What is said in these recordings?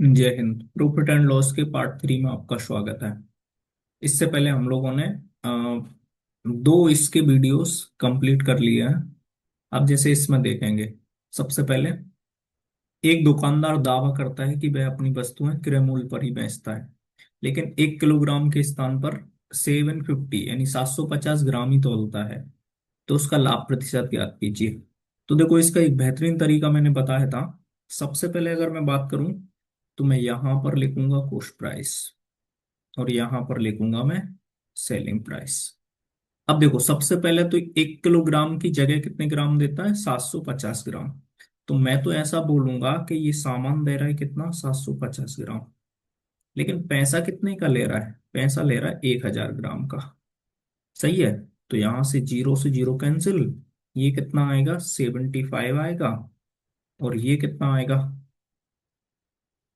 जय Hind. Profit and loss के part 3 में आपका स्वागत है। इससे पहले हम लोगों ने दो इसके वीडियोस कंप्लीट कर लिए हैं। अब जैसे इसमें देखेंगे, सबसे पहले एक दुकानदार दावा करता है कि वह अपनी वस्तुएं क्रय मूल्य पर ही बेचता है, लेकिन 1 किलोग्राम के स्थान पर 750 यानी 750 ग्राम ही तौलता है। तो उसका लाभ प्रतिशत ज्ञात कीजिए। तो देखो, इसका एक बेहतरीन तरीका मैंने बताया था। सबसे पहले अगर मैं बात करूं तो मैं यहां पर लिखूंगा कॉस्ट प्राइस और यहां पर लिखूंगा मैं सेलिंग प्राइस। अब देखो, सबसे पहले तो 1 किलोग्राम की जगह कितने ग्राम देता है? 750 ग्राम। तो मैं तो ऐसा बोलूंगा कि ये सामान दे रहा है कितना? 750 ग्राम। लेकिन पैसा कितने का ले रहा है? पैसा ले रहा है 1000 ग्राम का। सही है। तो यहां से जीरो कैंसिल। ये कितना आएगा? 75 आएगा। और ये कितना आएगा?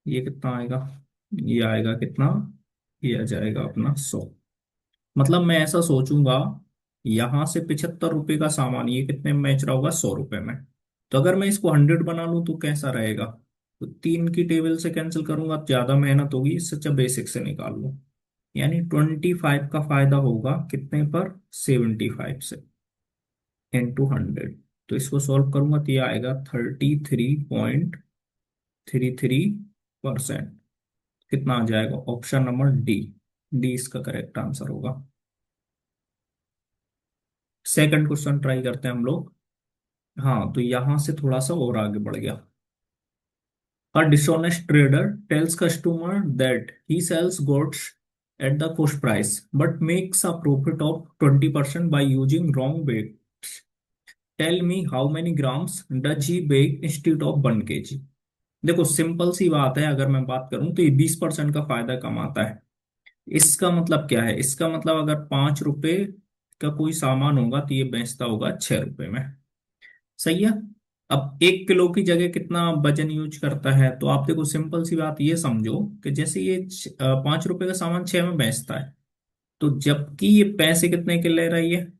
ये कितना आएगा? ये आएगा कितना? ये आ जाएगा अपना 100। मतलब मैं ऐसा सोचूंगा, यहां से 75 रुपए का सामान ये कितने में बेच रहा होगा? 100 रुपए में। तो अगर मैं इसको 100 बना लूं तो कैसा रहेगा? तो 3 की टेबल से कैंसिल करूंगा तो ज्यादा मेहनत होगी, इससे अच्छा बेसिक से निकाल लूं। यानी 25 का फायदा होगा कितने पर? 75 से इंटू 100। तो इसको सॉल्व करूंगा तो ये आएगा 33.33%। कितना आ जाएगा? Option number D. डी इसका करेक्ट आंसर होगा। सेकंड क्वेश्चन ट्राई करते हैं हम लोग। हाँ, तो यहां से थोड़ा सा और आगे बढ़ गया। A dishonest trader tells customer that he sells goods at the cost price but makes a profit of 20% by using wrong weights. Tell me how many grams does he bake instead of 1 kg? देखो, simple सी बात है। अगर मैं बात करूं तो ये 20% का फायदा कमाता है। इसका मतलब क्या है? इसका मतलब अगर 5 रुपए का कोई सामान होगा तो ये बेचता होगा 6 रुपए में। सही है। अब 1 किलो की जगह कितना वजन यूज करता है? तो आप देखो, सिंपल सी बात ये समझो कि जैसे ये 5 रुपए का सामान 6 में बेचता है, तो जबकि ये पैसे कितने के ले रही है?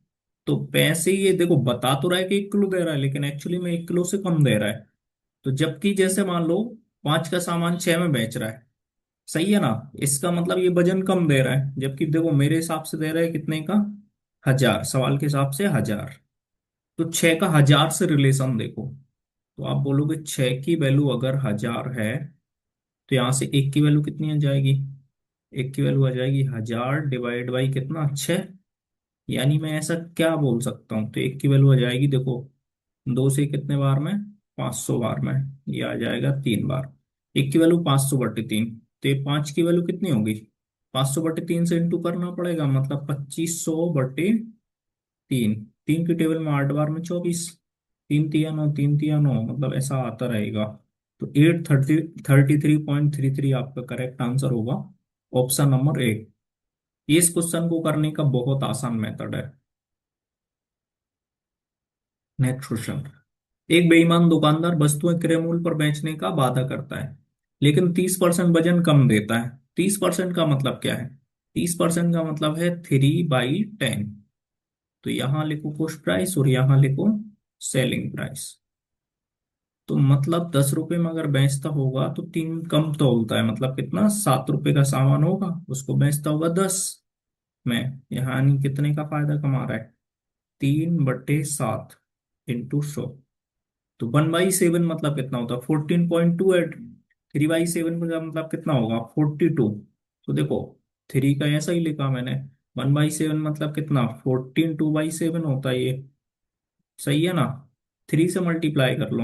तो पैसे ये देखो बता तो रहा है कि 1 किलो दे रहा है, लेकिन एक्चुअली में 1 किलो से कम दे रहा है। तो जबकि जैसे मान लो 5 का सामान 6 में बेच रहा है, सही है ना? इसका मतलब ये वजन कम दे रहा है, जबकि देखो मेरे हिसाब से दे रहा है कितने का? 1000। सवाल के हिसाब से 1000। तो 6 का 1000 से रिलेशन देखो। तो आप बोलोगे 6 की वैल्यू अगर 1000 है तो यहां से 1 की वैल्यू कितनी आ जाएगी? 1 की वैल्यू आ जाएगी 1000 डिवाइड बाई कितना? 6। यानी मैं ऐसा क्या बोल सकता हूँ? तो 1 की वैल्यू आ जाएगी, देखो, 2 से कितने बार में? 500 बार में। ये आ जाएगा 3 बार। 1 की वैल्यू 500/3। तो ये 5 की वैल्यू कितनी होगी? 500/3 से इंटू करना पड़ेगा, मतलब 2500/3। 3 की टेबल में 8 बार में 24। 3 तिया 9, 3 तिया 9, मतलब ऐसा आता रहेगा। तो 833.33 आपका करेक्ट आंसर होगा। Option number A. ये इस क्वेश्चन को करने का बहुत आसान मेथड है। Next question. एक बेईमान दुकानदार वस्तुएं क्रय मूल्य पर बेचने का वादा करता है, लेकिन 30% वजन कम देता है। 30% का मतलब क्या है? 30% का मतलब है 3/10। तो यहां लिखो कॉस्ट प्राइस और यहां लिखो सेलिंग प्राइस। तो मतलब 10 रुपए में अगर बेचता होगा तो 3 कम तो होता है, मतलब कितना? 7 रुपए का सामान होगा, उसको बेचता होगा 10 में। यानी कितने का फायदा कमा रहा है? 3/7 इंटू 100। तो 1/7 मतलब कितना होता है? 14.28। 3/7 का मतलब कितना होगा? 42। तो देखो, 3 का ऐसा ही लिखा मैंने। 1/7 मतलब कितना? 14 2/7 होता है ये। सही है ना? 3 से मल्टीप्लाई कर लो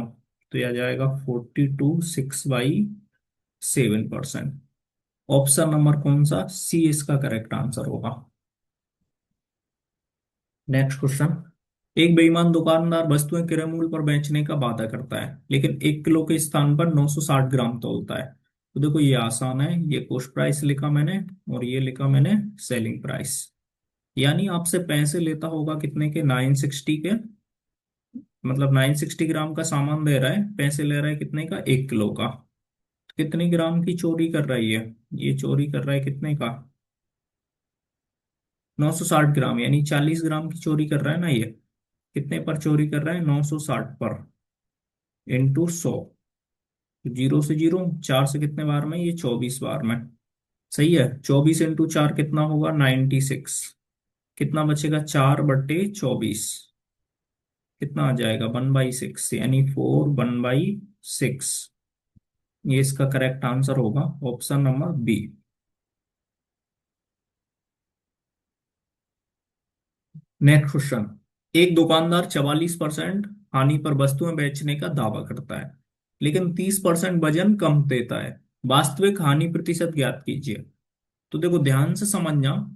तो यह आ जाएगा 42 6/7%। ऑप्शन नंबर कौन सा? सी इसका करेक्ट आंसर होगा। Next question. एक बेईमान दुकानदार वस्तुएं क्रय मूल्य पर बेचने का वादा करता है, लेकिन 1 किलो के स्थान पर 960 ग्राम तौलता है। तो देखो, ये आसान है। ये कॉस्ट प्राइस लिखा मैंने और ये लिखा मैंने सेलिंग प्राइस। यानी आपसे पैसे लेता होगा कितने के? 960 के। मतलब 960 ग्राम का सामान दे रहा है, पैसे ले रहा है कितने का? 1 किलो का। कितने ग्राम की चोरी कर रही है? ये चोरी कर रहा है कितने का? 960 ग्राम, यानी 40 ग्राम की चोरी कर रहा है ना ये। कितने पर चोरी कर रहा है? 960 पर इंटू 100। तो 0 से 0, 4 से कितने बार में, ये 24 बार में। सही है, 24 × 4 कितना होगा, 96। कितना बचेगा, 4/24, कितना आ जाएगा, 1/6, यानी 4/6। ये इसका करेक्ट आंसर होगा, option number B. Next question. एक दुकानदार 44% हानि पर वस्तुएं बेचने का दावा करता है, लेकिन 30% वजन कम देता है। वास्तविक हानि प्रतिशत ज्ञात कीजिए। तो देखो ध्यान से समझना,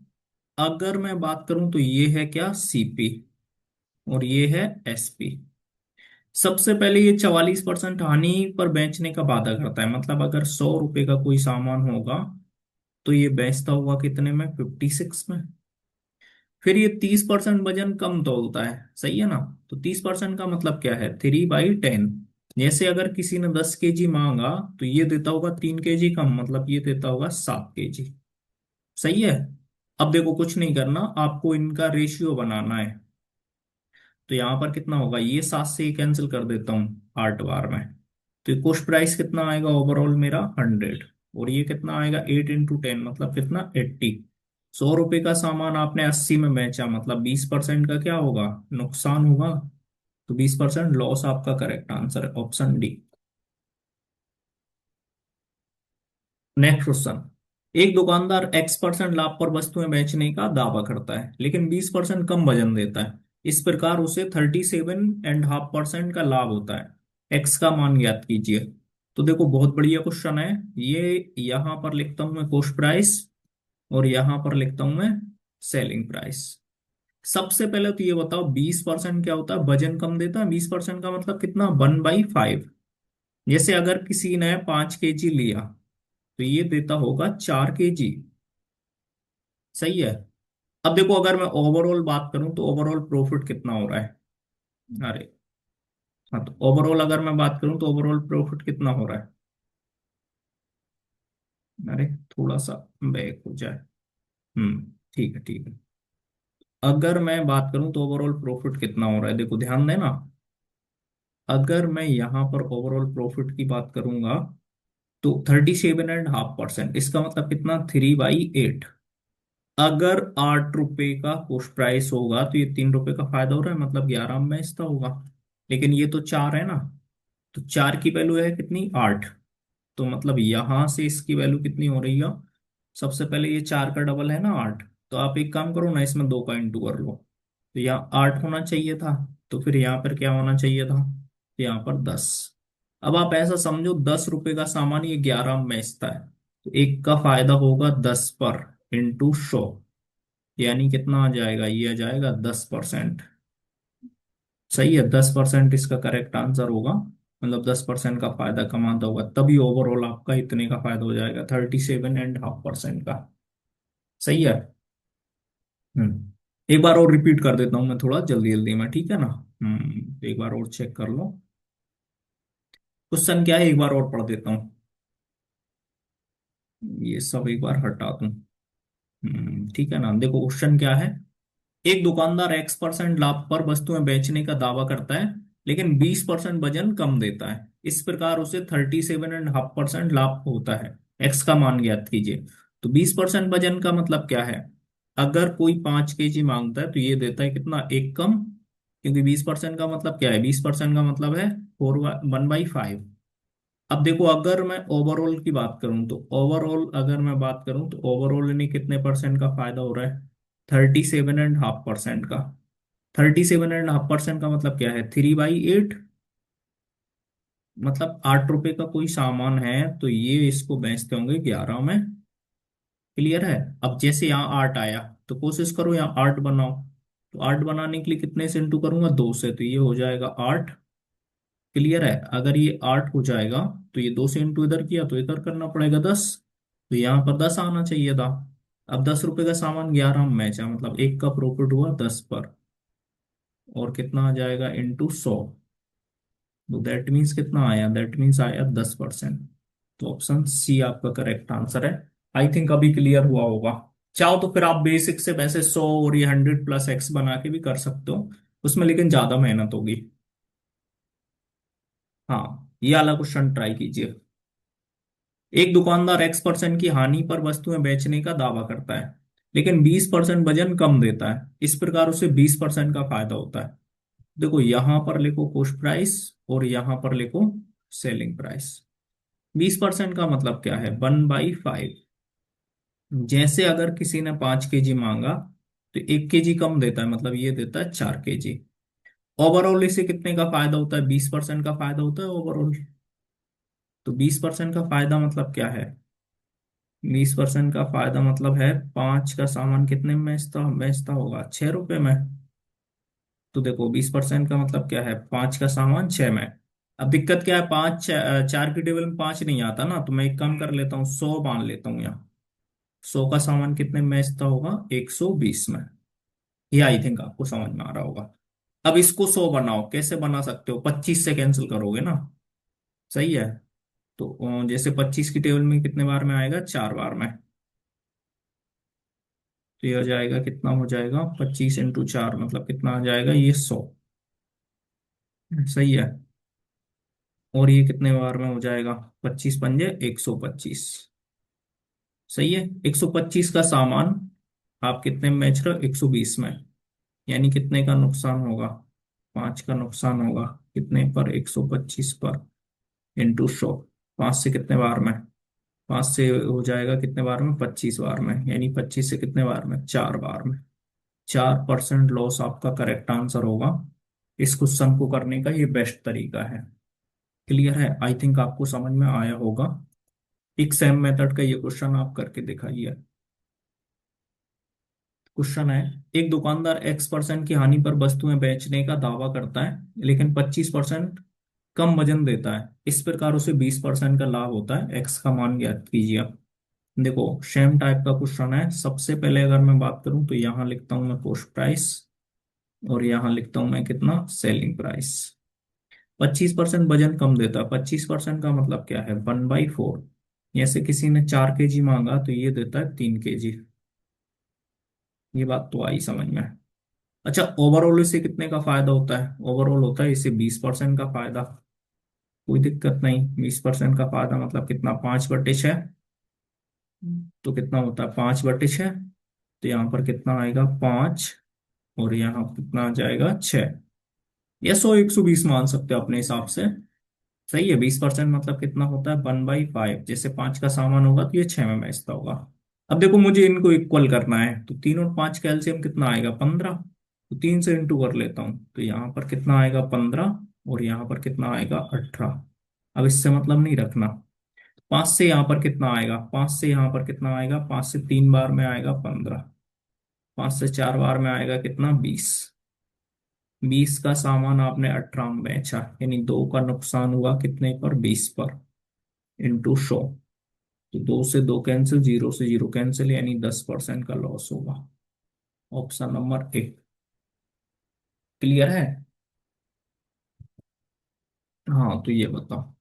अगर मैं बात करूं तो ये है क्या, सीपी, और ये है एसपी। सबसे पहले ये 44% हानि पर बेचने का वादा करता है, मतलब अगर 100 रुपए का कोई सामान होगा तो ये बेचता होगा कितने में, 56 में। फिर ये 30% वजन कम तौलता है, सही है ना। तो 30% का मतलब क्या है, 3/10। जैसे अगर किसी ने 10 kg मांगा तो ये देता होगा 3 kg कम, मतलब ये देता होगा 7 kg। सही है। अब देखो कुछ नहीं करना, आपको इनका रेशियो बनाना है। तो यहाँ पर कितना होगा, ये 7 से ही कैंसिल कर देता हूँ 8 बार में। तो कॉस्ट प्राइस कितना आएगा ओवरऑल मेरा, 100। और ये कितना आएगा, 8 × 10 मतलब कितना, 80। 100 रुपए का सामान आपने 80 में बेचा, मतलब 20% का क्या होगा, नुकसान होगा। तो 20% लॉस आपका करेक्ट आंसर है, ऑप्शन डी। Next question. एक दुकानदार X% लाभ पर वस्तुएं बेचने का दावा करता है, लेकिन 20% कम वजन देता है। इस प्रकार उसे 37.5% का लाभ होता है। एक्स का मान ज्ञात कीजिए। तो देखो बहुत बढ़िया क्वेश्चन है ये। यहां पर लिखता हूं मैं कॉस्ट प्राइस, और यहां पर लिखता हूं मैं सेलिंग प्राइस। सबसे पहले तो ये बताओ, 20% क्या होता है, वजन कम देता है। 20% का मतलब कितना, 1/5। जैसे अगर किसी ने 5 kg लिया तो ये देता होगा 4 kg। सही है। अब देखो अगर मैं ओवरऑल बात करूं तो ओवरऑल प्रॉफिट कितना हो रहा है। अरे हाँ, तो ओवरऑल अगर मैं बात करूं तो ओवरऑल प्रॉफिट कितना हो रहा है। अरे थोड़ा सा बैक हो जाए। ठीक है ठीक है। अगर मैं बात करूं तो ओवरऑल प्रॉफिट कितना हो रहा है, देखो ध्यान देना। अगर मैं यहां पर ओवरऑल प्रॉफिट की बात करूंगा तो 37.5%, इसका मतलब कितना, 3/8। अगर 8 रुपए का कॉस्ट प्राइस होगा तो ये 3 रुपए का फायदा हो रहा है, मतलब 11 में इसका होगा। लेकिन ये तो 4 है ना, तो 4 की वैल्यू है कितनी, 8। तो मतलब यहां से इसकी वैल्यू कितनी हो रही है, सबसे पहले ये 4 का डबल है ना, 8। तो आप एक काम करो ना, इसमें 2 का इंटू कर लो। तो यहाँ 8 होना चाहिए था, तो फिर यहाँ पर क्या होना चाहिए था, तो यहाँ पर 10। अब आप ऐसा समझो, 10 रुपए का सामान ये 11 में बेचता है, तो एक का फायदा होगा 10 पर, इंटू 100। यानी कितना आ जाएगा, ये आ जाएगा 10%। सही है, 10% इसका करेक्ट आंसर होगा। मतलब 10% का फायदा कमाता होगा, तभी ओवरऑल आपका इतने का फायदा हो जाएगा, 37.5% का। सही है। एक बार और रिपीट कर देता हूँ मैं, थोड़ा जल्दी जल्दी में, ठीक है ना। एक बार और चेक कर लो। क्वेश्चन क्या है, एक बार और पढ़ देता हूँ। ये सब एक बार हटा दूं। ठीक है ना, देखो क्वेश्चन क्या है। एक दुकानदार X% लाभ पर वस्तुएं बेचने का दावा करता है, लेकिन 20% वजन कम देता है। इस प्रकार उसे 37.5% लाभ होता है। एक्स का मान ज्ञात कीजिए। तो 20% वजन का मतलब क्या है, अगर कोई 5 kg मांगता है तो ये देता है कितना, एक कम। क्योंकि 20% का मतलब क्या है, 20% का मतलब है 1/5। अब देखो अगर मैं ओवरऑल की बात करूं तो ओवरऑल, अगर मैं बात करूं तो ओवरऑल इन्हें कितने परसेंट का फायदा हो रहा है, 37.5% का। 37.5% का मतलब क्या है, 3/8। मतलब 8 रुपए का कोई सामान है तो ये इसको बेचते होंगे 11 में। क्लियर है। अब जैसे यहाँ 8 आया, तो कोशिश करो यहाँ 8 बनाओ। तो 8 बनाने के लिए कितने से इंटू करूंगा, 2 से, तो ये हो जाएगा 8। क्लियर है। अगर ये 8 हो जाएगा तो ये 2 से इंटू इधर किया तो इधर करना पड़ेगा 10। तो यहाँ पर 10 आना चाहिए था। अब 10 रुपए का सामान 11 में बेचा, मतलब एक का प्रॉफिट हुआ 10 पर। और कितना आ जाएगा, इंटू 100। तो दैट मीन्स कितना आया, दैट मीन्स आया 10%। तो ऑप्शन सी आपका करेक्ट आंसर है। आई थिंक अभी क्लियर हुआ होगा। चाहो तो फिर आप बेसिक से वैसे 100 और ये 100 + x बना के भी कर सकते हो, उसमें लेकिन ज्यादा मेहनत होगी। हाँ। ये वाला क्वेश्चन ट्राई कीजिए। एक दुकानदार X% की हानि पर वस्तुएं बेचने का दावा करता है, लेकिन 20% वजन कम देता है। इस प्रकार उसे 20% का फायदा होता है। देखो यहां पर लिखो कॉस्ट प्राइस और यहां पर लिखो सेलिंग प्राइस। 20% का मतलब क्या है, 1/5। जैसे अगर किसी ने 5 kg मांगा तो 1 kg कम देता है, मतलब ये देता है 4 kg। ओवरऑल इसे कितने का फायदा होता है, 20% का फायदा होता है ओवरऑल। तो 20% का फायदा मतलब क्या है, 20% का फायदा मतलब है 5 का सामान कितने में बेचता बेचता होगा, 6 रुपए में। तो देखो 20% का मतलब क्या है, 5 का सामान 6 में। अब दिक्कत क्या है, 4 की टेबल में 5 नहीं आता ना, तो मैं एक काम कर लेता हूँ, 100 मान लेता हूँ यहाँ। 100 का सामान कितने में बेचता होगा, 120 में। ये आई थिंक आपको समझ में आ रहा होगा। अब इसको 100 बनाओ, कैसे बना सकते हो, 25 से कैंसिल करोगे ना। सही है। तो जैसे 25 की टेबल में कितने बार में आएगा, 4 बार में। तो ये हो जाएगा, कितना हो जाएगा, 25 × 4 मतलब कितना आ जाएगा, ये 100। सही है। और ये कितने बार में हो जाएगा, 25 पंजे 125। सही है। 125 का सामान आप कितने में बेच रहे हो, 120 में। यानी कितने का नुकसान होगा, 5 का नुकसान होगा। कितने पर, 125 पर, इंटू 100। 5 से कितने बार में, 5 से हो जाएगा कितने बार में, 25 बार में। यानी 25 से कितने बार में, 4 बार में। 4% लॉस आपका करेक्ट आंसर होगा। इस क्वेश्चन को करने का ये बेस्ट तरीका है। क्लियर है, आई थिंक आपको समझ में आया होगा। एक सेम मेथड का ये क्वेश्चन आप करके दिखाइए। क्वेश्चन है, एक दुकानदार X% की हानि पर वस्तुएं बेचने का दावा करता है, लेकिन 25% कम वजन देता है। इस प्रकार उसे 20% का लाभ होता है। एक्स का मान ज्ञात कीजिए आप। देखो सेम टाइप का क्वेश्चन है। सबसे पहले अगर मैं बात करूं तो यहां लिखता हूं मैं कॉस्ट प्राइस, और यहां लिखता हूं मैं कितना, सेलिंग प्राइस। 25% वजन कम देता है, 25% का मतलब क्या है, 1/4। जैसे किसी ने 4 kg मांगा तो ये देता है 3 kg। ये बात तो आई समझ में। अच्छा, ओवरऑल इसे कितने का फायदा होता है, ओवरऑल होता है इसे 20% का फायदा। कोई दिक्कत नहीं, 20% का फायदा मतलब कितना, 5/6। तो कितना होता है, 5/6। तो यहाँ पर कितना आएगा, 5। और यहाँ कितना आ जाएगा, 6। या 100 120 मान सकते हो अपने हिसाब से। सही है। 20% मतलब कितना होता है, 1/5। जैसे 5 का सामान होगा तो ये 6 में बेचता होगा। अब देखो मुझे इनको इक्वल करना है, तो 3 और 5 का एलसीएम कितना आएगा, 15। तो 3 से इंटू कर लेता हूँ, तो यहाँ पर कितना आएगा, 15। और यहाँ पर कितना आएगा, 18। अब इससे मतलब नहीं रखना। 5 से यहाँ पर कितना आएगा, 5 से यहाँ पर कितना आएगा, 5 से 3 बार में आएगा 15। 5 से 4 बार में आएगा कितना, 20। 20 का सामान आपने 18 में बेचा, यानी 2 का नुकसान हुआ कितने पर, 20 पर, इंटू 100। तो 2 से 2 कैंसिल, 0 से 0 कैंसिल, यानी 10% का लॉस होगा। Option number A. क्लियर है। हाँ तो ये बताओ,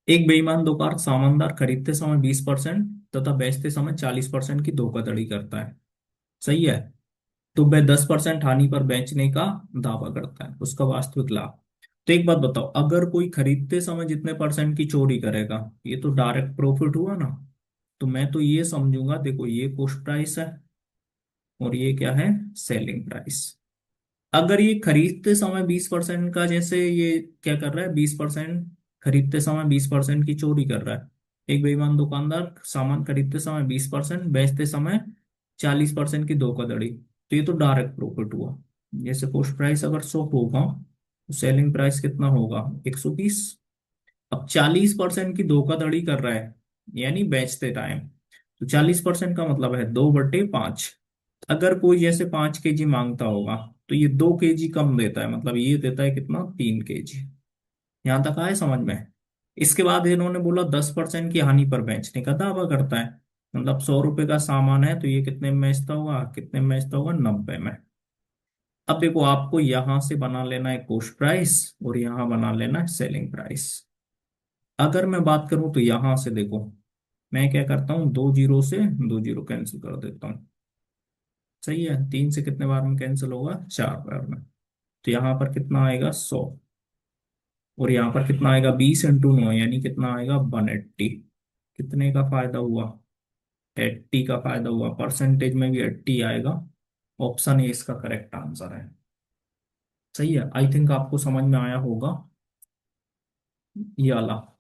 एक बेईमान दुकान सामानदार खरीदते समय 20% तथा बेचते समय 40% की धोखाधड़ी करता है। सही है। तो वह 10% हानि पर बेचने का दावा करता है, उसका वास्तविक लाभ। तो एक बात बताओ, अगर कोई खरीदते समय जितने परसेंट की चोरी करेगा, ये तो डायरेक्ट प्रॉफिट हुआ ना। तो मैं तो ये समझूंगा, देखो ये कॉस्ट प्राइस है और ये क्या है, सेलिंग प्राइस। अगर ये खरीदते समय 20% का, जैसे ये क्या कर रहा है, 20% खरीदते समय 20% की चोरी कर रहा है। एक बेईमान दुकानदार सामान खरीदते समय 20%, बेचते समय 40% की धोखाधड़ी, तो ये तो डायरेक्ट प्रॉफिट हुआ। जैसे कॉस्ट प्राइस अगर 100 होगा तो सेलिंग प्राइस कितना होगा, 120। अब 40% की धोखाधड़ी कर रहा है, यानी बेचते टाइम। तो 40% का मतलब है 2/5। अगर कोई जैसे 5 kg मांगता होगा तो ये 2 kg कम देता है, मतलब ये देता है कितना, 3 kg। यहां तक आए समझ में। इसके बाद इन्होंने बोला 10% की हानि पर बेचने का दावा करता है, मतलब 100 रुपए का सामान है तो ये कितने में बेचता होगा, कितने में बेचता होगा, 90 में। अब देखो आपको यहां से बना लेना है कॉस्ट प्राइस और यहां बना लेना है सेलिंग प्राइस। अगर मैं बात करूं तो यहां से देखो, मैं क्या करता हूँ, 2 जीरो से 2 जीरो कैंसिल कर देता हूँ। सही है। 3 से कितने बार में कैंसिल होगा, 4 बार में। तो यहाँ पर कितना आएगा, 100। और यहाँ पर कितना आएगा, 20 × 9 यानी कितना आएगा, 180। कितने का फायदा हुआ, 80 का फायदा हुआ। परसेंटेज में भी 80 आएगा। ऑप्शन ए इसका करेक्ट आंसर है। सही है, आई थिंक आपको समझ में आया होगा। ये वाला,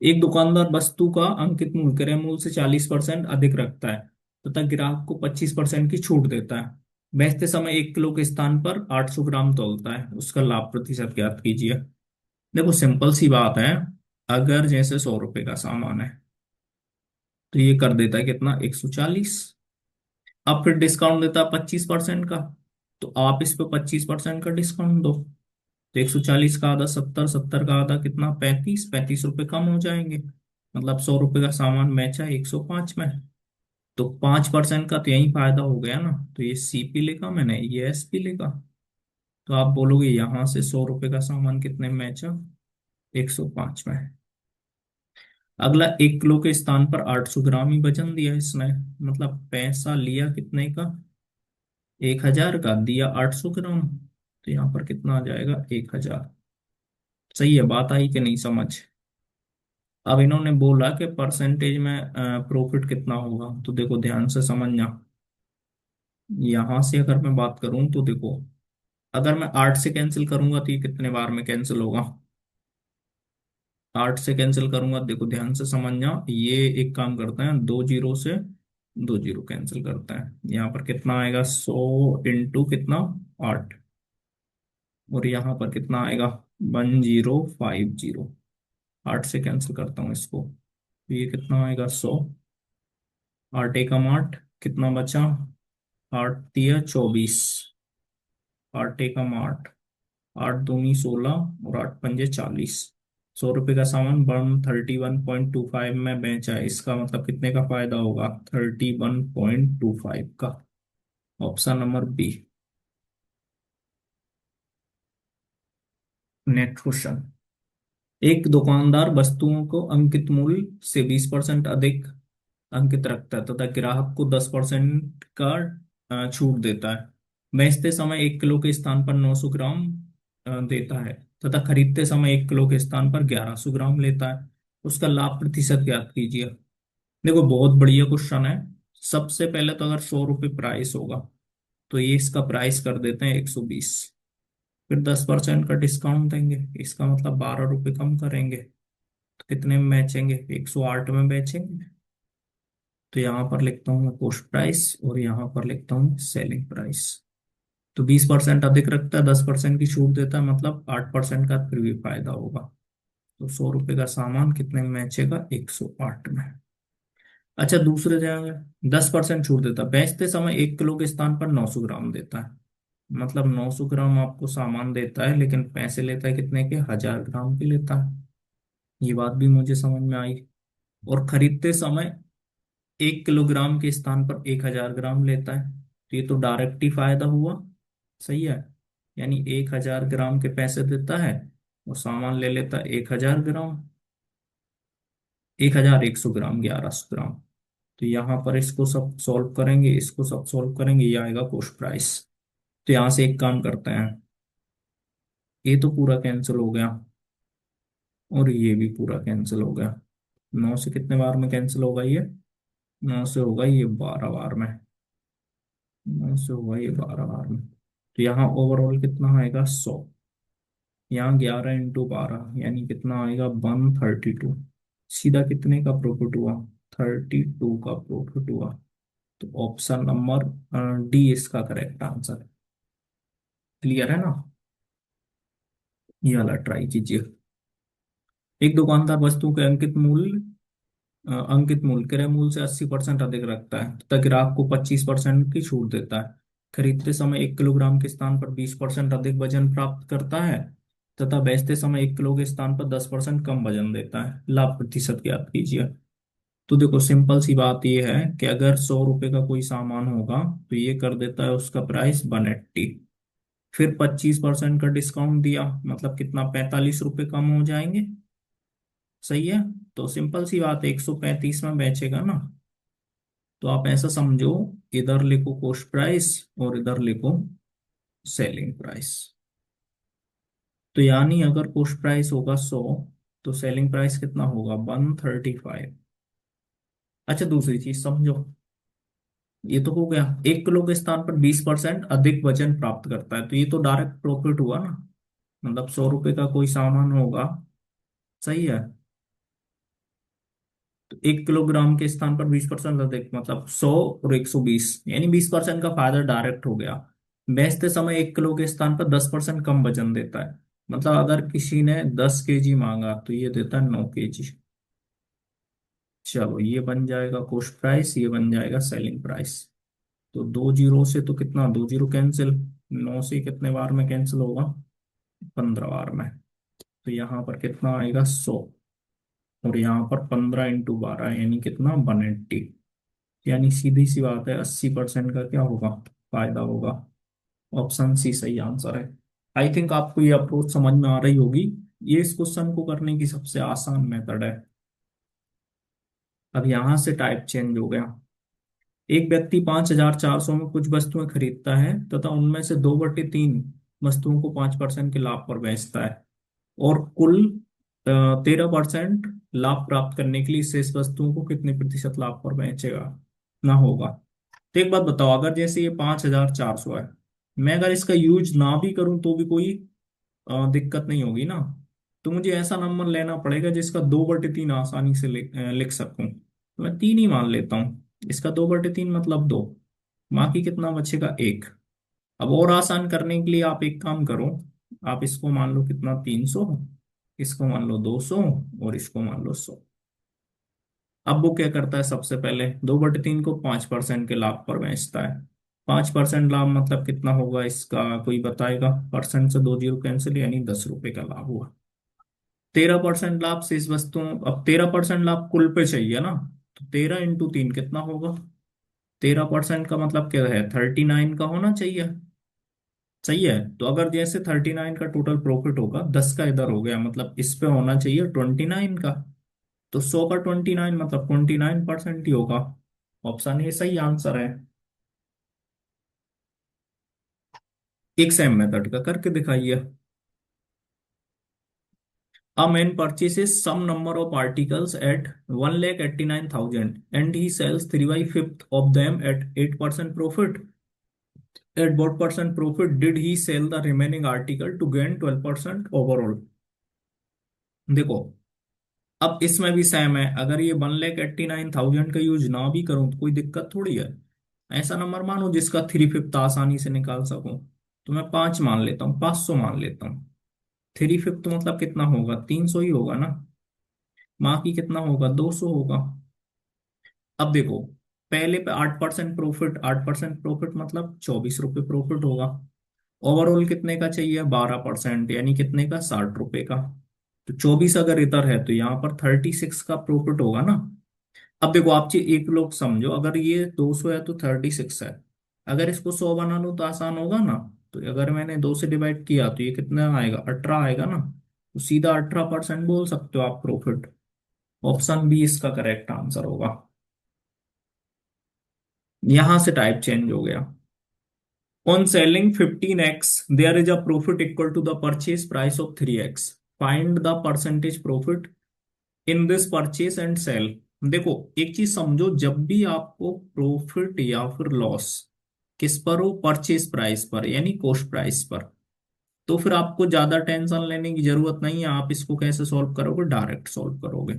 एक दुकानदार वस्तु का अंकित मूल्य क्रय मूल्य से 40% अधिक रखता है तथा ग्राहक को 25% की छूट देता है। बेचते समय 1 किलो के स्थान पर 800 ग्राम तौलता है, उसका लाभ प्रतिशत ज्ञात कीजिए। देखो सिंपल सी बात है, अगर जैसे 100 रुपए का सामान है तो ये कर देता है कितना, 140। अब फिर डिस्काउंट देता है 25% का, तो आप इस पे 25% का डिस्काउंट दो, तो 140 का आधा 70, 70 का आधा कितना, 35, 35 रुपए कम हो जाएंगे। मतलब 100 रुपए का सामान बेचा 105 में। तो 5% का तो यही फायदा हो गया ना, तो ये सीपी लिखा मैंने, ये एसपी लिखा। तो आप बोलोगे यहां से 100 रुपए का सामान कितने में बेचा, 105 में। अगला, 1 किलो के स्थान पर 800 ग्राम ही वजन दिया इसने, मतलब पैसा लिया कितने का, 1000 का, दिया 800 ग्राम, तो यहाँ पर कितना आ जाएगा, 1000। सही है, बात आई कि नहीं समझ। अब इन्होंने बोला कि परसेंटेज में प्रॉफिट कितना होगा, तो देखो ध्यान से समझना। यहां से अगर मैं बात करूं तो देखो, अगर मैं 8 से कैंसिल करूंगा तो ये कितने बार में कैंसिल होगा, 8 से कैंसिल करूंगा, देखो ध्यान से समझना। ये एक काम करते हैं, 2 जीरो से 2 जीरो कैंसिल करते हैं, यहाँ पर कितना आएगा, 100 × कितना, 8। और यहाँ पर कितना आएगा, 1050। 8 से कैंसिल करता हूँ इसको, तो ये कितना आएगा, 100। 8 एकम 8, कितना बचा, 8 तिया 24, 8 एकम 8, 8 दूनी 16 और 8 पंजे 40। 100 रुपए का सामान 131.25 में बेचा है, इसका मतलब कितने का फायदा होगा, 31.25 का। Option number B. Next question, एक दुकानदार वस्तुओं को अंकित मूल्य से 20% अधिक अंकित रखता है तथा ग्राहक को 10% का छूट देता है। बेचते समय 1 किलो के स्थान पर 900 ग्राम देता है तथा खरीदते समय 1 किलो के स्थान पर 1100 ग्राम लेता है। उसका लाभ प्रतिशत ज्ञात कीजिए। देखो बहुत बढ़िया क्वेश्चन है। सबसे पहले तो अगर 100 रुपये प्राइस होगा तो ये इसका प्राइस कर देते हैं 120। फिर 10% का डिस्काउंट देंगे, इसका मतलब 12 रुपये कम करेंगे, तो कितने में बेचेंगे, 108 में बेचेंगे। तो यहाँ पर लिखता हूँ मैं कॉस्ट प्राइस और यहाँ पर लिखता हूँ सेलिंग प्राइस। तो 20% अधिक रखता है, 10% की छूट देता है, मतलब 8% का फिर भी फायदा होगा। तो 100 रुपये का सामान कितने में बेचेगा, 108 में। अच्छा दूसरे जगह 10% छूट देता है, बेचते समय 1 किलो के स्थान पर 900 ग्राम देता है, मतलब 900 ग्राम आपको सामान देता है लेकिन पैसे लेता है कितने के, 1000 ग्राम के लेता है। ये बात भी मुझे समझ में आई। और खरीदते समय 1 किलोग्राम के स्थान पर 1000 ग्राम लेता है, तो ये तो डायरेक्ट ही फायदा हुआ। सही है, यानी 1000 ग्राम के पैसे देता है और सामान ले लेता है 1000 ग्राम, 1100 ग्राम, 1100 ग्राम। तो यहाँ पर इसको सब सॉल्व करेंगे, इसको सब सॉल्व करेंगे, ये आएगा कॉस्ट प्राइस। तो यहाँ से एक काम करते हैं, ये तो पूरा कैंसिल हो गया और ये भी पूरा कैंसिल हो गया। 9 से कितने बार में कैंसिल होगा ये, 9 से होगा ये 12 बार में, 9 से होगा ये 12 बार में। तो यहाँ ओवरऑल कितना आएगा, 100। यहाँ 11 × 12 यानी कितना आएगा, 132। सीधा कितने का प्रॉफिट हुआ, 32 का प्रॉफिट हुआ। तो ऑप्शन नंबर डी इसका करेक्ट आंसर है। क्लियर है ना, ये वाला ट्राई कीजिए। एक दुकानदार वस्तु के अंकित मूल्य क्रय मूल्य से 80% अधिक रखता है तथा ग्राहक को 25% की छूट देता है। खरीदते समय 1 किलोग्राम के स्थान पर 20% अधिक वजन प्राप्त करता है तथा बेचते समय 1 किलो के स्थान पर 10% कम वजन देता है। लाभ प्रतिशत ज्ञात कीजिए। तो देखो सिंपल सी बात ये है कि अगर 100 रुपए का कोई सामान होगा तो ये कर देता है उसका प्राइस 180। फिर 25% का डिस्काउंट दिया, मतलब कितना, 45 रुपए कम हो जाएंगे। सही है, तो सिंपल सी बात है, 135 में बेचेगा ना। तो आप ऐसा समझो, इधर लिखो कॉस्ट प्राइस और इधर लिखो सेलिंग प्राइस। तो यानी अगर कॉस्ट प्राइस होगा 100, तो सेलिंग प्राइस कितना होगा 135। अच्छा दूसरी चीज समझो, ये तो हो गया 1 किलो के स्थान पर 20% अधिक वजन प्राप्त करता है, तो ये तो डायरेक्ट प्रॉफिट हुआ ना। मतलब 100 रुपए का कोई सामान होगा, सही है, तो 1 किलोग्राम के स्थान पर 20% अधिक, मतलब 100 और 120, यानी 20% का फायदा डायरेक्ट हो गया। बेचते समय 1 किलो के स्थान पर 10% कम वजन देता है। मतलब अगर किसी ने 10 केजी मांगा तो ये देता है 9 केजी। चलो ये बन जाएगा कॉस्ट प्राइस, ये बन जाएगा सेलिंग प्राइस। तो 2 जीरो से तो कितना, 2 जीरो कैंसिल, 9 से कितने बार में कैंसिल होगा, 15 बार में। तो यहाँ पर कितना आएगा 100, और यहाँ पर 15 × 12 यानी कितना 180। यानी सीधी सी बात है 80% का क्या होगा, फायदा होगा। ऑप्शन सी सही आंसर है। आई थिंक आपको ये अप्रोच समझ में आ रही होगी। ये इस क्वेश्चन को करने की सबसे आसान मेथड है। अब यहां से टाइप चेंज हो गया। एक व्यक्ति 5,400 में कुछ वस्तुएं खरीदता है तथा उनमें से 2/3 वस्तुओं को 5% के लाभ पर बेचता है, और कुल 13% लाभ प्राप्त करने के लिए शेष वस्तुओं को कितने प्रतिशत लाभ पर बेचेगा ना होगा। तो एक बात बताओ, अगर जैसे ये 5,400 है, मैं अगर इसका यूज ना भी करूं तो भी कोई दिक्कत नहीं होगी ना। तो मुझे ऐसा नंबर लेना पड़ेगा जिसका 2/3 आसानी से लिख सकूं, तो मैं 3 ही मान लेता हूँ। इसका 2/3 मतलब 2, बाकी कितना बचेगा 1। अब और आसान करने के लिए आप एक काम करो, आप इसको मान लो कितना 300, इसको मान लो 200, और इसको मान लो 100। अब वो क्या करता है, सबसे पहले 2/3 को 5% के लाभ पर बेचता है। 5% लाभ मतलब कितना होगा इसका, कोई बताएगा। परसेंट से 2 जीरो कैंसिल, यानी 10 रुपए का लाभ हुआ। 13% लाभ शेष वस्तुओं, अब 13% लाभ कुल पे चाहिए ना, तो 13 × 3 कितना होगा। 13% का मतलब क्या है, 39 का होना चाहिए। सही है, तो अगर जैसे 39 का टोटल प्रॉफिट होगा, 10 का इधर हो गया, मतलब इस पे होना चाहिए 29 का। तो 100 का 29 मतलब 29% ही होगा। ऑप्शन ए सही आंसर है। एक सेम मेथड का करके दिखाइए। A man purchases some number of articles at 1,89,000 and he sells 3 by 5th of them at 8% profit. At what percent profit did he sell the remaining article to gain 12% overall? देखो, अब इसमें भी same है, अगर ये 1,89,000 का use ना भी करूं तो कोई दिक्कत थोड़ी है। ऐसा नंबर मानो जिसका 3/5 आसानी से निकाल सकूं, तो मैं 5 मान लेता हूँ, 500 मान लेता हूँ। 3/5 मतलब कितना होगा, 300 ही होगा ना। बाकी कितना होगा, 200 होगा। अब देखो, पहले पे 8% प्रॉफिट, 8% प्रॉफिट मतलब 24 रुपये प्रॉफिट होगा। ओवरऑल कितने का चाहिए, 12%, यानी कितने का, 60 रुपए का। तो 24 अगर इधर है तो यहाँ पर 36 का प्रॉफिट होगा ना। अब देखो आप एक लोग समझो, अगर ये 200 है तो 36 है। अगर इसको 100 बना लूं तो आसान होगा ना। तो अगर मैंने 2 से डिवाइड किया तो ये कितना आएगा, 18 आएगा ना। तो सीधा 18% बोल सकते हो आप प्रॉफिट। ऑप्शन बी इसका करेक्ट आंसर होगा। यहां से टाइप चेंज हो गया। On selling 15x, there is a profit equal to the purchase price of 3x. Find the percentage profit in this purchase and sell. देखो एक चीज समझो, जब भी आपको प्रॉफिट या फिर लॉस किस पर हो, परचेज प्राइस पर यानी कॉस्ट प्राइस पर, तो फिर आपको ज्यादा टेंशन लेने की जरूरत नहीं है। आप इसको कैसे सॉल्व करोगे, डायरेक्ट सॉल्व करोगे।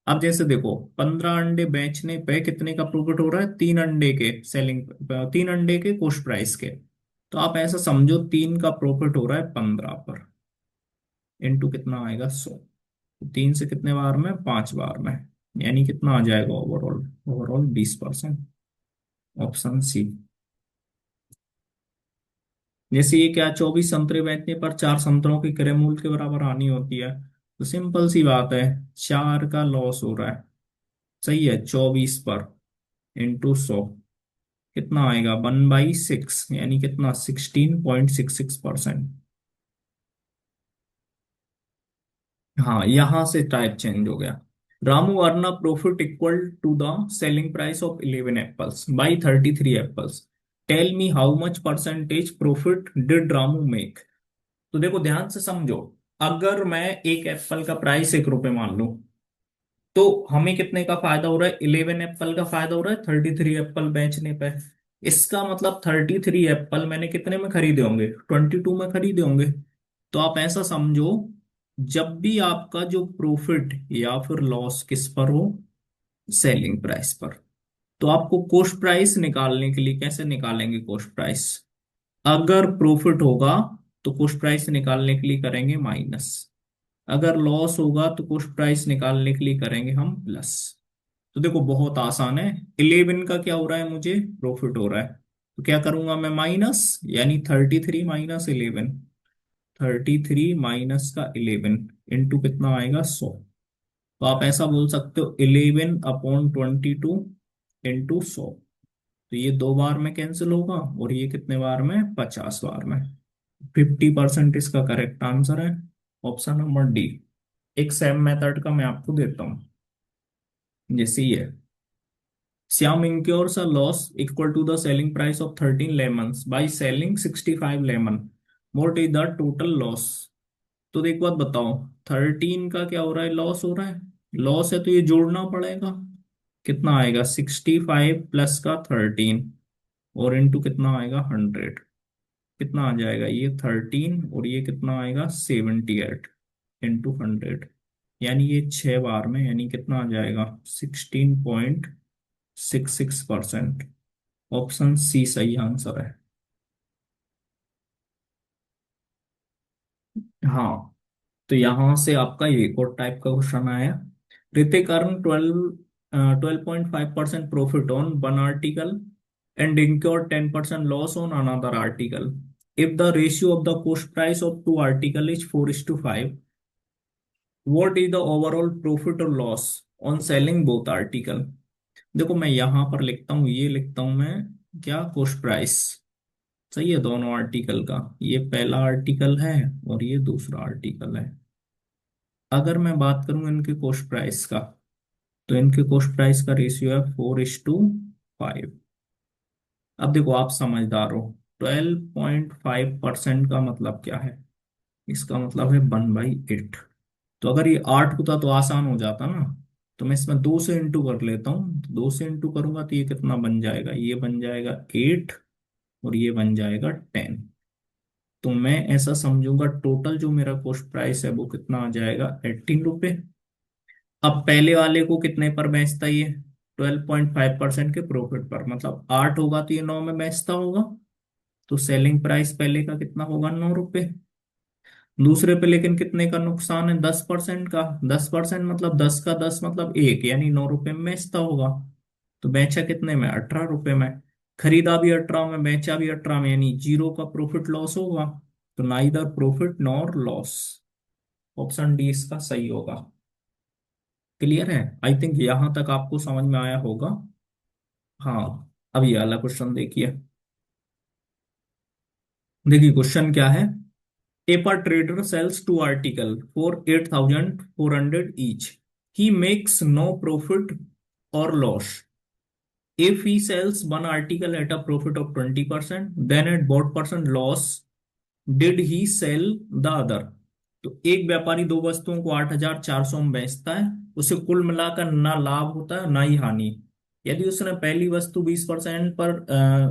अब जैसे देखो, 15 अंडे बेचने पे कितने का प्रॉफिट हो रहा है, 3 अंडे के सेलिंग, 3 अंडे के कॉस्ट प्राइस के। तो आप ऐसा समझो 3 का प्रॉफिट हो रहा है 15 पर, इनटू कितना आएगा 100। 3 से कितने बार में, 5 बार में, यानी कितना आ जाएगा ओवरऑल, ओवरऑल 20%। Option C. जैसे ये क्या, 24 संतरे बेचने पर 4 संतरों की क्रय मूल्य के बराबर आनी होती है, तो सिंपल सी बात है, 4 का लॉस हो रहा है। सही है, 24 पर इंटू 100 कितना आएगा, 1/6, यानी कितना 16.66%। हाँ यहां से टाइप चेंज हो गया। Ramu earn profit equal to the selling price of 11 apples by 33 apples. Tell me how much percentage profit did Ramu make. तो देखो ध्यान से समझो, अगर मैं एक एप्पल का प्राइस 1 रुपए मान लूं, तो हमें कितने का फायदा हो रहा है? 11 एप्पल का फायदा हो रहा है 33 एप्पल बेचने पे। इसका मतलब 33 एप्पल मैंने कितने में खरीदे होंगे? 22 में खरीदे होंगे। तो आप ऐसा समझो, जब भी आपका जो प्रॉफिट या फिर लॉस किस पर हो, सेलिंग प्राइस पर, तो आपको कॉस्ट प्राइस निकालने के लिए कैसे निकालेंगे कॉस्ट प्राइस? अगर प्रॉफिट होगा तो कॉस्ट प्राइस निकालने के लिए करेंगे माइनस, अगर लॉस होगा तो कॉस्ट प्राइस निकालने के लिए करेंगे हम प्लस। तो देखो बहुत आसान है। 11 का क्या हो रहा है? मुझे प्रॉफिट हो रहा है, तो क्या करूंगा मैं? माइनस, यानी 33 - 11। 33 - 11 इंटू कितना आएगा? 100। तो आप ऐसा बोल सकते हो 11/22 इंटू 100। तो ये 2 बार में कैंसिल होगा, और ये कितने बार में? 50 बार में। 50% इसका करेक्ट आंसर है, ऑप्शन नंबर डी। एक सेम मेथड का मैं आपको देता हूं, जैसे ये Shyam incurs a loss equal to the selling price of 13 lemons by selling 65 lemon. What is the total loss? तो एक बात बताओ, 13 का क्या हो रहा है? लॉस हो रहा है। लॉस है तो ये जोड़ना पड़ेगा। कितना आएगा? 65 प्लस का 13, और इंटू कितना आएगा? 100। कितना आ जाएगा? ये 13, और ये कितना आएगा? 78 इंटू 100। यानी ये 6 बार में, यानी कितना आ जाएगा? 16.66%। ऑप्शन सी सही आंसर है। हाँ, तो यहां से आपका ये एक और टाइप का क्वेश्चन आया। Hrithik earn 12.5% profit on one article and incurred 10% loss on another article. If the ratio of the cost price of two article is 4:5, what is the overall profit और loss on selling both article? देखो मैं यहां पर लिखता हूँ, ये लिखता हूं मैं क्या? Cost price. सही है, दोनों आर्टिकल का। ये पहला आर्टिकल है और ये दूसरा आर्टिकल है। अगर मैं बात करूं इनके कॉस्ट प्राइस का, तो इनके कॉस्ट प्राइस का रेशियो है 4:5। अब देखो आप समझदार हो, 12.5% का मतलब क्या है? इसका मतलब है 1/8। तो अगर ये 8 होता तो आसान हो जाता ना। तो मैं इसमें 2 से इंटू कर लेता हूँ, 2 से इंटू करूंगा तो ये कितना बन जाएगा? ये बन जाएगा 8, और ये बन जाएगा 10। तो मैं ऐसा समझूंगा टोटल जो मेरा कॉस्ट प्राइस है वो कितना आ जाएगा? 18 रुपए। अब पहले वाले को कितने पर बेचता है ये? 12.5% के प्रॉफिट पर, मतलब 8 होगा तो ये 9 में बेचता होगा। तो सेलिंग प्राइस पहले का कितना होगा? 9 रुपए। दूसरे पे लेकिन कितने का नुकसान है? 10% का। 10% मतलब 10 का 10 मतलब 1, यानी 9 रुपए में बेचता होगा। तो बेचा कितने में? 18 रुपए में। खरीदा भी 18 में, बेचा भी 18 में, यानी जीरो का प्रॉफिट लॉस होगा। तो neither profit nor loss. Option D इसका सही होगा। क्लियर है? आई थिंक यहां तक आपको समझ में आया होगा। हाँ, अब ये वाला क्वेश्चन देखिए। देखिए क्वेश्चन क्या है। If a trader sells two articles for 8,400 each, he makes no profit or loss. If he sells one article at a profit of 20%, then at what percent loss did he sell the other? तो एक व्यापारी दो वस्तुओं को 8,400 में बेचता है, उसे कुल मिलाकर ना लाभ होता है ना ही हानि। यदि उसने पहली वस्तु 20% पर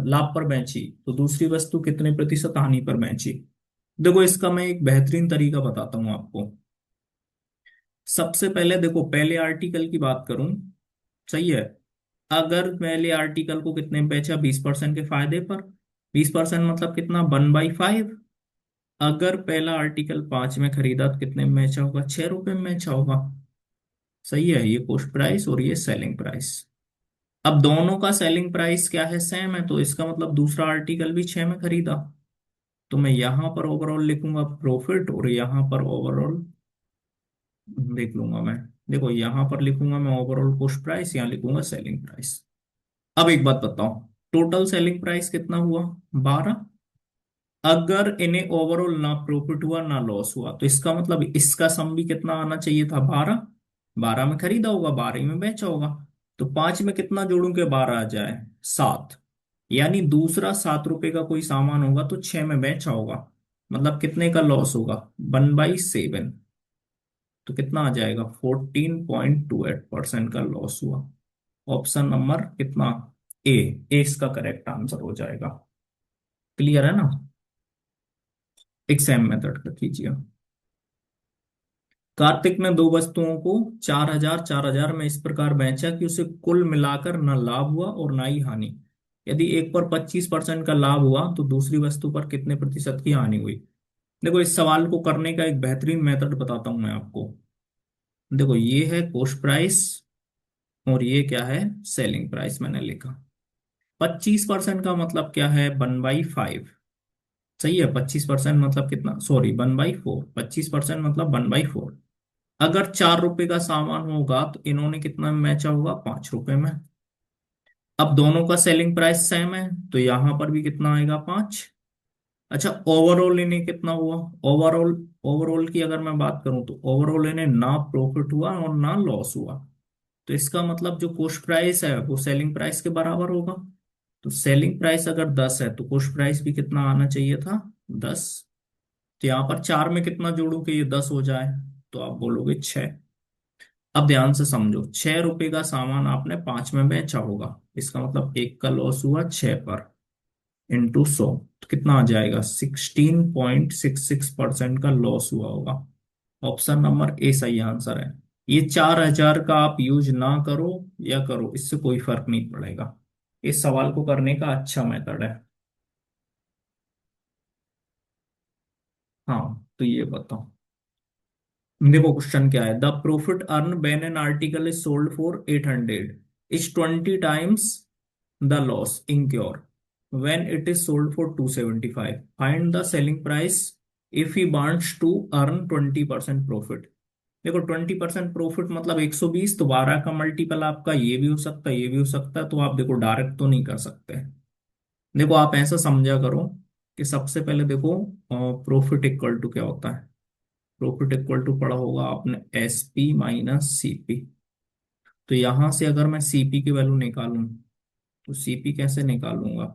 लाभ पर बेची, तो दूसरी वस्तु कितने प्रतिशत हानि पर बेची? देखो इसका मैं एक बेहतरीन तरीका बताता हूं आपको। सबसे पहले देखो, पहले आर्टिकल की बात करूं, सही है। अगर पहले आर्टिकल को कितने में बेचा? 20% के फायदे पर। 20% मतलब कितना? 1/5। अगर पहला आर्टिकल 5 में खरीदा तो कितने में बेचा होगा? 6 रुपए में बेचा होगा। सही है, ये कॉस्ट प्राइस और ये सेलिंग प्राइस। अब दोनों का सेलिंग प्राइस क्या है? सेम है, तो इसका मतलब दूसरा आर्टिकल भी 6 में खरीदा। तो मैं यहां पर ओवरऑल लिखूंगा प्रॉफिट, और यहां पर ओवरऑल देख लूंगा मैं। देखो यहां पर लिखूंगा मैं ओवरऑल कॉस्ट प्राइस, यहां लिखूंगा सेलिंग प्राइस। अब एक बात बताओ, टोटल सेलिंग प्राइस कितना हुआ? 12। अगर इन्हें ओवरऑल ना प्रॉफिट हुआ ना लॉस हुआ, तो इसका मतलब इसका सम भी कितना आना चाहिए था? 12। 12 में खरीदा होगा, 12 में बेचा होगा। तो 5 में कितना जोड़ूं कि 12 आ जाए? 7। यानी दूसरा 7 रुपए का कोई सामान होगा तो 6 में बेचा होगा। मतलब कितने का लॉस होगा, 1/7। तो कितना आ जाएगा, 14.28% का लॉस हुआ। ऑप्शन नंबर कितना, ए, ए इसका करेक्ट आंसर हो जाएगा। क्लियर है ना। एक सेम मेथड का कीजिए। कार्तिक ने दो वस्तुओं को 4,000 4,000 में इस प्रकार बेचा कि उसे कुल मिलाकर न लाभ हुआ और ना ही हानि। यदि एक पर 25% का लाभ हुआ तो दूसरी वस्तु पर कितने प्रतिशत की हानि हुई। देखो इस सवाल को करने का एक बेहतरीन मेथड बताता हूं मैं आपको। देखो ये है कॉस्ट प्राइस और ये क्या है, सेलिंग प्राइस मैंने लिखा। 25% का मतलब क्या है, 1/5। सही है, 25% मतलब कितना, सॉरी 1/4, 25% मतलब 1/4। अगर 4 रुपए का सामान होगा तो इन्होंने कितना में बेचा होगा, 5 रुपए में। अब दोनों का सेलिंग प्राइस सेम है तो यहां पर भी कितना आएगा, 5। अच्छा ओवरऑल इन्हें कितना हुआ, ओवरऑल, ओवरऑल की अगर मैं बात करूं तो ओवरऑल इन्हें ना प्रॉफिट हुआ और ना लॉस हुआ। तो इसका मतलब जो कॉस्ट प्राइस है वो सेलिंग प्राइस के बराबर होगा। तो सेलिंग प्राइस अगर 10 है तो कॉस्ट प्राइस भी कितना आना चाहिए था, 10। तो यहाँ पर 4 में कितना जोड़ू कि ये 10 हो जाए, तो आप बोलोगे 6। अब ध्यान से समझो, 6 रुपए का सामान आपने 5 में बेचा होगा, इसका मतलब एक का लॉस हुआ 6 पर, इंटू 100। तो कितना आ जाएगा, 16.66% का लॉस हुआ होगा। ऑप्शन नंबर ए सही आंसर है। ये 4,000 का आप यूज ना करो या करो, इससे कोई फर्क नहीं पड़ेगा। इस सवाल को करने का अच्छा मेथड है। हाँ तो ये बताओ, देखो क्वेश्चन क्या है, the profit earn when an article is sold for 800 is 20 times the loss incurred when it is sold for 275, find the selling price if he wants to earn 20% profit। देखो 20% profit मतलब 120, तो 12 का multiple आपका ये भी हो सकता है, ये भी हो सकता है, तो आप देखो डायरेक्ट तो नहीं कर सकते। देखो आप ऐसा समझा करो कि सबसे पहले देखो प्रॉफिट इक्वल टू क्या होता है। प्रॉफिट इक्वल टू पढ़ा होगा आपने, SP - CP। तो यहां से अगर मैं सीपी की वैल्यू निकालूं तो सीपी कैसे निकालूंगा,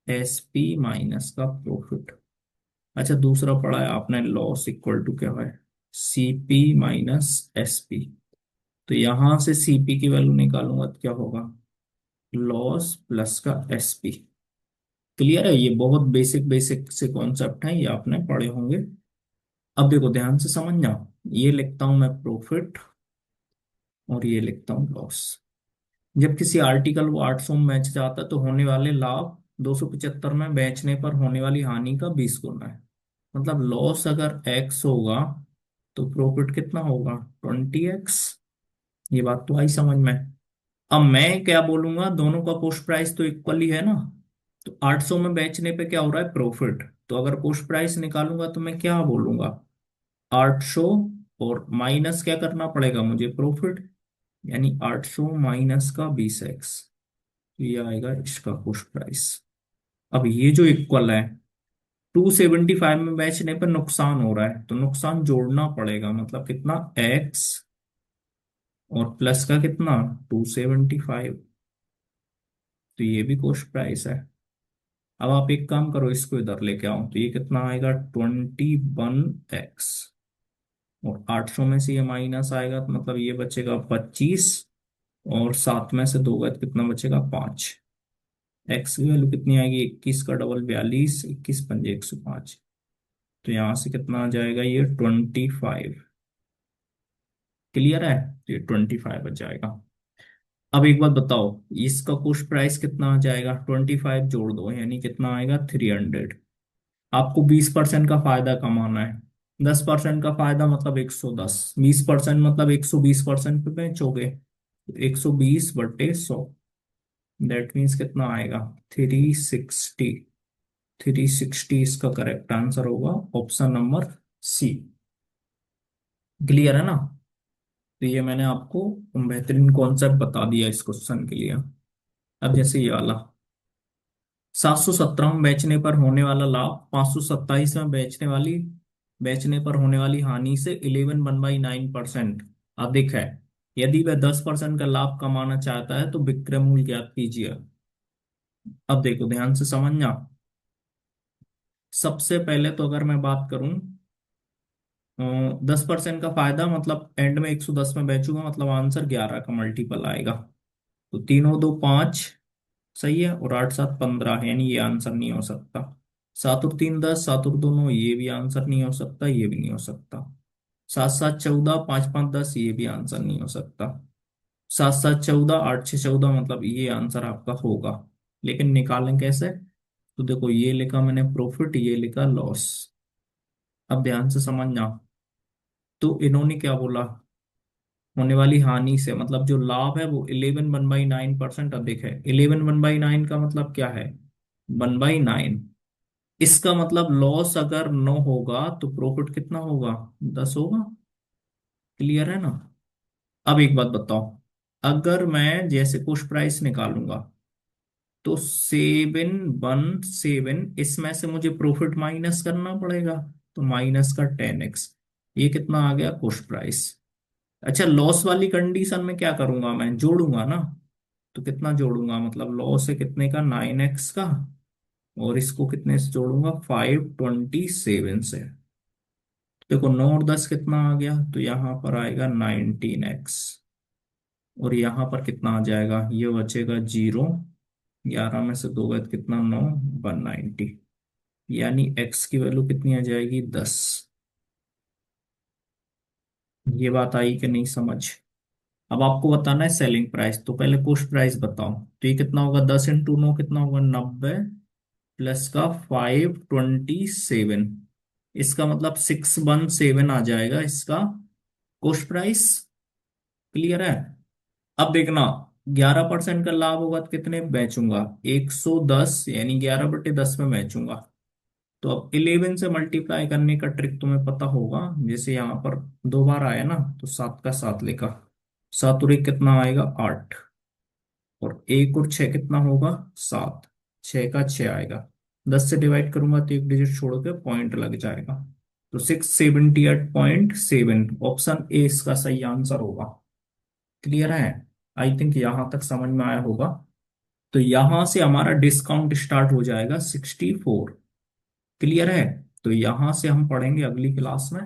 SP माइनस का प्रॉफिट। अच्छा दूसरा पढ़ा है आपने, लॉस इक्वल टू क्या है, CP - SP। तो यहां से सीपी की वैल्यू निकालूंगा तो क्या होगा, लॉस प्लस का SP। क्लियर है, ये बहुत बेसिक बेसिक से कॉन्सेप्ट है, ये आपने पढ़े होंगे। अब देखो ध्यान से समझना, ये लिखता हूं मैं प्रॉफिट और ये लिखता हूं लॉस। जब किसी आर्टिकल वो 800 में बेच जाता है तो होने वाले लाभ 275 में बेचने पर होने वाली हानि का 20 गुना है। मतलब लॉस अगर x होगा तो प्रॉफिट कितना होगा, 20x। ये बात तो आई समझ में। अब मैं क्या बोलूंगा, दोनों का कॉस्ट प्राइस तो इक्वल ही है ना। तो 800 में बेचने पे क्या हो रहा है, प्रॉफिट। तो अगर कॉस्ट प्राइस निकालूंगा तो मैं क्या बोलूंगा, 800 और माइनस क्या करना पड़ेगा मुझे, प्रॉफिट। यानी 800 माइनस का 20x, तो ये आएगा इसका कॉस्ट प्राइस। अब ये जो इक्वल है, 275 में बेचने पर नुकसान हो रहा है तो नुकसान जोड़ना पड़ेगा, मतलब कितना, x और प्लस का कितना, 275। तो ये भी कॉस्ट प्राइस है। अब आप एक काम करो, इसको इधर लेके आओ तो ये कितना आएगा, 21x। और 800 में से ये माइनस आएगा तो मतलब ये बचेगा 25, और 7 में से 2 गए तो कितना बचेगा, 5। एक्स की वैल्यू कितनी आएगी, 21 का डबल 42, 21 पंजे 105। तो यहां से कितना आ जाएगा, ये 25। क्लियर है, तो ये 25 बच जाएगा। अब एक बात बताओ, इसका कॉस्ट प्राइस कितना आ जाएगा, 25 जोड़ दो यानी कितना आएगा, 300। आपको 20% का फायदा कमाना है। 10% का फायदा मतलब 110, 20% मतलब 120% पे बेचोगे, 120/100। दैट मीन्स कितना आएगा, 360। 360 इसका करेक्ट आंसर होगा, ऑप्शन नंबर सी। क्लियर है ना। तो ये मैंने आपको बेहतरीन कॉन्सेप्ट बता दिया इस क्वेश्चन के लिए। अब जैसे ये वाला, 717 में बेचने पर होने वाला लाभ 527 में बेचने पर होने वाली हानि से 11 1/9% अधिक है। यदि वह 10% का लाभ कमाना चाहता है तो विक्रय मूल्य ज्ञात कीजिए। अब देखो ध्यान से समझना, सबसे पहले तो अगर मैं बात करूं, 10% का फायदा मतलब एंड में 110 में बेचूंगा, मतलब आंसर 11 का मल्टीपल आएगा। तो 3 और 2 5 सही है, और 8 7 15 है, यानी ये आंसर नहीं हो सकता। 7 और 3 10, 7 और 2 9, ये भी आंसर नहीं हो सकता, ये भी नहीं हो सकता। 7 7 14, 5 5 10, ये भी आंसर नहीं हो सकता। 7 7 14, 8 6 14, मतलब ये आंसर आपका होगा। लेकिन निकालें कैसे? तो देखो, ये लिखा मैंने प्रॉफिट, ये लिखा लॉस। अब ध्यान से समझना। तो इन्होंने क्या बोला? होने वाली हानि से मतलब जो लाभ है वो 11 1/9% अधिक है। 11 1/9 का मतलब क्या है? 1/9। इसका मतलब लॉस अगर 9 होगा तो प्रॉफिट कितना होगा? 10 होगा। क्लियर है ना? अब एक बात बताओ, अगर मैं जैसे कुछ प्राइस निकालूंगा, तो 717, इसमें से मुझे प्रॉफिट माइनस करना पड़ेगा। तो माइनस का 10x, ये कितना आ गया? कुछ प्राइस। अच्छा, लॉस वाली कंडीशन में क्या करूंगा? मैं जोड़ूंगा ना। तो कितना जोड़ूंगा? मतलब लॉस है कितने का? 9x का। और इसको कितने से जोड़ूंगा? 527 से। देखो, 9 और 10 कितना आ गया? तो यहाँ पर आएगा 19x। और यहाँ पर कितना आ जाएगा? ये बचेगा 0। 11 में से 2 गए तो कितना? 9। 190। यानी x की वैल्यू कितनी आ जाएगी? 10। ये बात आई कि नहीं समझ? अब आपको बताना है सेलिंग प्राइस, तो पहले कॉस्ट प्राइस बताओ। तो ये कितना होगा? 10 × 9 कितना होगा? 90 प्लस का 527। इसका मतलब 617 आ जाएगा इसका कॉस्ट प्राइस। क्लियर है? अब देखना, 11% का लाभ होगा तो कितने बेचूंगा? 110, यानी 11/10 में बेचूंगा। तो अब 11 से मल्टीप्लाई करने का ट्रिक तुम्हें पता होगा। जैसे यहाँ पर 2 बार आया ना, तो 7 का 7 लिखा। 7 और 1 कितना आएगा? 8। और 1 और 6 कितना होगा? 7। 6 का 6 आएगा। 10 से डिवाइड करूंगा तो एक डिजिट छोड़ के पॉइंट लग जाएगा। तो 678.7, ऑप्शन ए इसका सही आंसर होगा। क्लियर है? आई थिंक यहां तक समझ में आया होगा। तो यहां से हमारा डिस्काउंट स्टार्ट हो जाएगा 64। क्लियर है? तो यहां से हम पढ़ेंगे अगली क्लास में।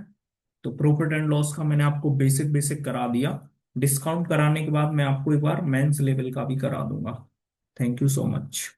तो प्रॉफिट एंड लॉस का मैंने आपको बेसिक बेसिक करा दिया। डिस्काउंट कराने के बाद मैं आपको एक बार मेंस लेवल का भी करा दूंगा। Thank you so much.